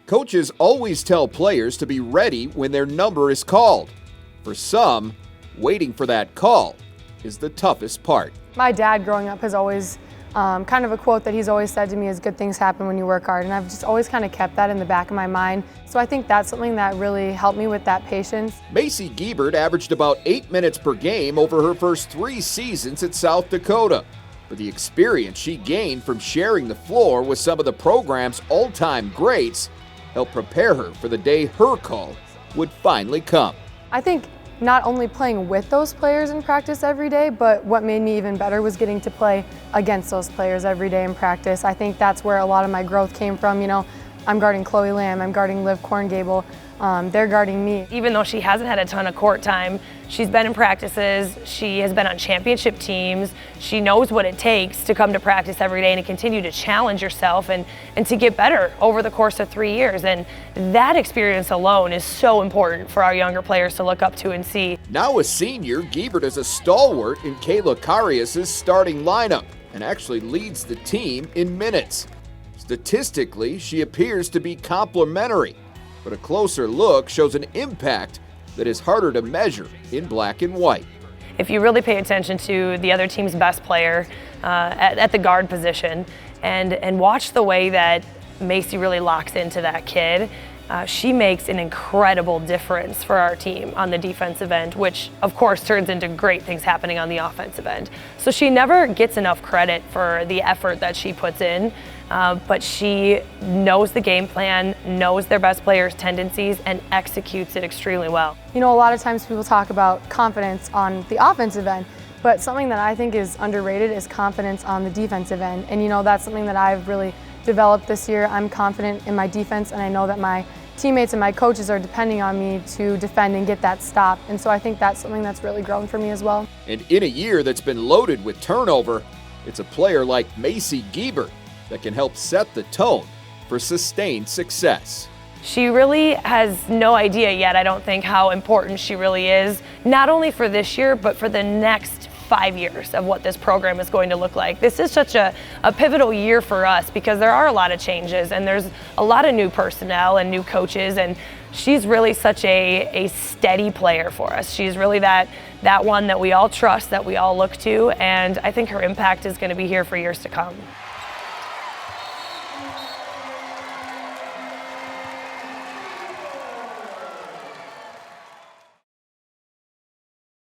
Coaches always tell players to be ready when their number is called. For some, waiting for that call is the toughest part. My dad growing up has always kind of a quote that he's always said to me is good things happen when you work hard, and I've just always kind of kept that in the back of my mind. So I think that's something that really helped me with that patience. Macy Guebert averaged about 8 minutes per game over her first 3 seasons at South Dakota. But the experience she gained from sharing the floor with some of the program's all-time greats helped prepare her for the day her call would finally come. I think not only playing with those players in practice every day, but what made me even better was getting to play against those players every day in practice. I think that's where a lot of my growth came from. You know, I'm guarding Chloe Lamb, I'm guarding Liv Korngable, they're guarding me. Even though she hasn't had a ton of court time, she's been in practices, she has been on championship teams, she knows what it takes to come to practice every day and to continue to challenge yourself and to get better over the course of 3 years. And that experience alone is so important for our younger players to look up to and see. Now a senior, Guebert is a stalwart in Kayla Karius' starting lineup and actually leads the team in minutes. Statistically, she appears to be complementary, but a closer look shows an impact that is harder to measure in black and white. If you really pay attention to the other team's best player at the guard position and watch the way that Macy really locks into that kid, she makes an incredible difference for our team on the defensive end, which of course turns into great things happening on the offensive end. So she never gets enough credit for the effort that she puts in, but she knows the game plan, knows their best players' tendencies, and executes it extremely well. You know, a lot of times people talk about confidence on the offensive end, but something that I think is underrated is confidence on the defensive end. And you know, that's something that I've really developed this year. I'm confident in my defense, and I know that my teammates and my coaches are depending on me to defend and get that stop. And so I think that's something that's really grown for me as well. And in a year that's been loaded with turnover, it's a player like Macy Guebert that can help set the tone for sustained success. She really has no idea yet, I don't think, how important she really is, not only for this year, but for the next 5 years of what this program is going to look like. This is such a pivotal year for us because there are a lot of changes and there's a lot of new personnel and new coaches, and she's really such a steady player for us. She's really that one that we all trust, that we all look to, and I think her impact is going to be here for years to come.